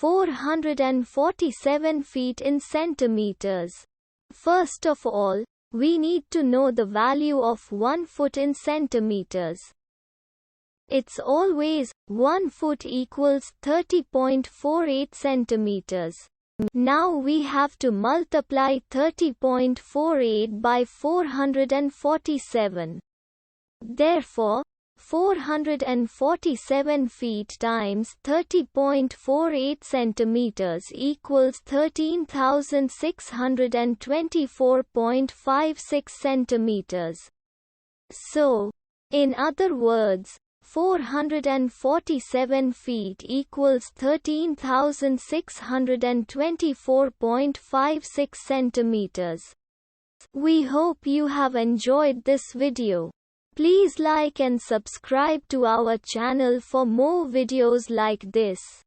447 feet in centimeters. First of all, we need to know the value of 1 foot in centimeters. It's always 1 foot equals 30.48 centimeters. Now we have to multiply 30.48 by 447. Therefore, 447 feet times 30.48 centimeters equals 13,624.56 centimeters. So, in other words, 447 feet equals 13,624.56 centimeters. We hope you have enjoyed this video. Please like and subscribe to our channel for more videos like this.